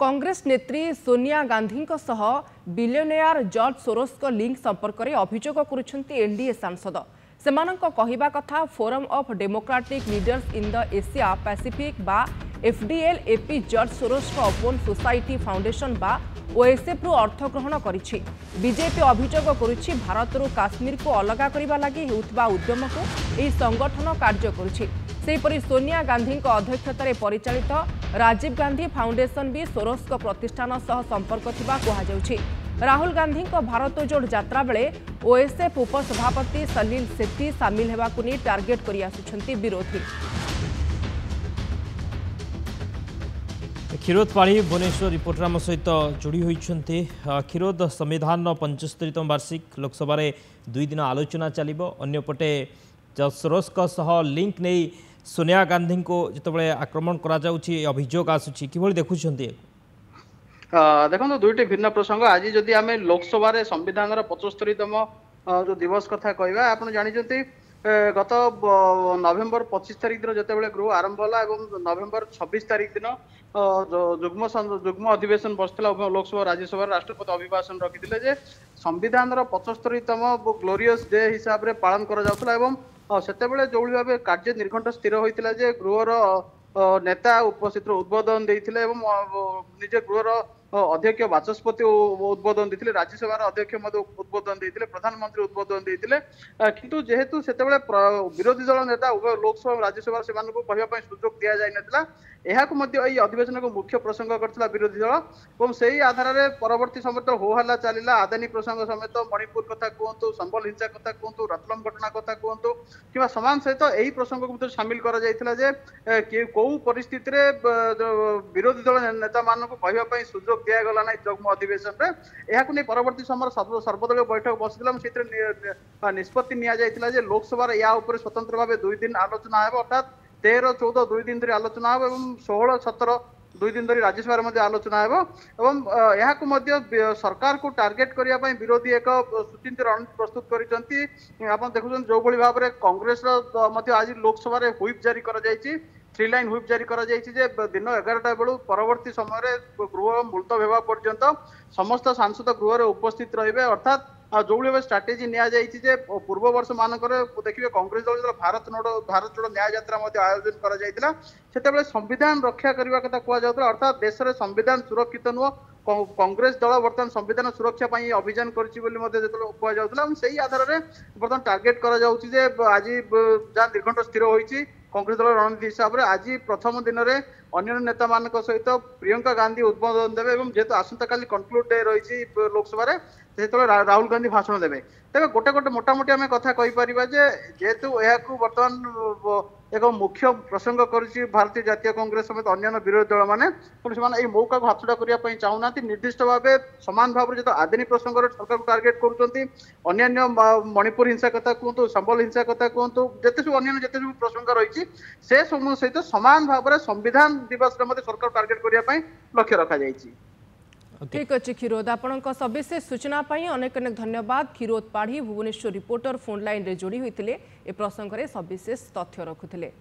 कांग्रेस नेत्री Sonia Gandhi billionaire George Soros link संपर्क में अभियोग करुछंती एनडीए सांसद सेमानंक कहिबा कथा forum of democratic leaders in the Asia Pacific बा FDL AP George Soros open society foundation बा ओएसएफ रु अर्थ ग्रहण करिछि। बीजेपी अभियोग करुछि भारत रु काश्मीर को अलग करबा लागि हेउतबा उद्यम को एही संगठन कार्य करुछि। सेहीपरि सोनिया गांधी अध्यक्षतार परिचालित राजीव गांधी फाउंडेशन भी सोरोस प्रतिष्ठान सह संपर्क थिबा कहा जाउछि। राहुल गांधी भारत जोड़ यात्रा बेले ओएसएफ उपसभापति सलील सेट्टी सामिल हेबाकु नै टार्गेट करि आसुछंती विरोधी। क्षीरोद पाढ़ी भुवनेश्वर रिपोर्टर आम सहित जोड़ी होती। क्षीरोद संविधान 75तम वार्षिक लोकसभा 2 दिन आलोचना चलो अंपटे सोरोस लिंक नहीं सोनिया गांधी को जिते आक्रमण अभियोग आसूँ कि देखुं देखो दुईटी भिन्न प्रसंग। आज जदि आम लोकसभा संविधान 75तम जो दिवस कथा कहवा आप जानते गत नवेम्बर 25 तारिख दिन जिते गृह आरंभ है और नवेम्बर 26 तारिख दिन जुग्म अधिवेशन बसला लोकसभा राज्यसभा राष्ट्रपति अभिभाषण रखिते संविधान 75तम ग्लोरियस डे हिसाब से पालन करते जो भाव कार्य निर्घंट स्थिर होता गृहर नेता उपस्थित उद्बोधन देते निजे गृहर अध्यक्ष बाचस्पति उद्बोधन देते राज्यसभा अध्यक्ष उद्बोधन देते प्रधानमंत्री उद्बोधन देते किंतु जेहेतु से विरोधी दल नेता उभय लोकसभा राज्यसभा से कहवाई सुजोग दि जाता यही अधिवेशन को मुख्य प्रसंग करथिला विरोधी दल और से आधार में परवर्ती समय होहल्ला चलला आदानी प्रसंग समेत मणिपुर कथा कहतु संबल हिंसा कथा कहतु रतलम घटना कथा कहतु कि समान सहित यही प्रसंग को सामिल कर कौ परिस्थिति विरोधी दल नेता मान कहवाई सुजोग दिगला ना जग्म अधिवेशन में परवर्ती समय सर्वदलीय बैठक बसला निष्पत्ति नि लोकसभा या स्वतंत्र भाव 2 दिन आलोचना है अर्थात 13, 14 2 दिन धरी आलोचना हो 16, 17 2 दिन धरी राज्यसभा आलोचना हो सरकार को टार्गेट करने विरोधी एक सुचिंत रणनीति प्रस्तुत कर देखुं जो भाव में कांग्रेस आज लोकसभा व्हिप जारी कर 3 लाइन व्हिप जारी कर दिन 11टा बेलू परवर्ती समय गृह मुलतवी होगा पर्यंत समस्त सांसद गृह उपस्थित रहे अर्थात जो भाव स्ट्राटेजी नि पूर्व वर्ष मानक देखिए कांग्रेस दल भारत जोड़ न्याय यात्रा आयोजन कर संविधान रक्षा करने कथा कहला अर्थात देश में संविधान सुरक्षित नुह कांग्रेस दल बर्तमान संविधान सुरक्षा अभियान कर आधार में बर्तमान टार्गेट कर आज जहाँ निर्घंट स्थिर होती कांग्रेस दल रणनीति हिसाब से आज प्रथम दिन में अन्य नेता मान सहित प्रियंका गांधी उद्बोधन देवे जेहेतु आसंता काली कन्क्लूड डे रही लोकसभा जो राहुल गांधी भाषण देवे तेज गोटे गोटे मोटामोटी आम कथा कहीपर जेहेतु यह बर्तमान एक मुख्य प्रसंग कर भारतीय जातीय कांग्रेस समेत अन्य विरोधी दल मैंने मौका को हाथुड़ा करने चाहूना निर्दिष्ट भाव सामान भाव जो आदिनी प्रसंग सरकार को टार्गेट कर मणिपुर हिंसा कथा कहतु संबल हिंसा कथा कहतु जिते सब अन्य जिते सब प्रसंग रही से समूह सहित सामान भाव में संविधान दिवस सरकार टार्गेट करने लक्ष्य रखा जायछि। ठीक अच्छे क्षीरोद आपण सविशेष सूचना अनेक अनेक धन्यवाद। Kshirod Padhi Bhubaneswar reporter phone line रे जोड़ी होते ए प्रसंग में सविशेष तथ्य रखुले।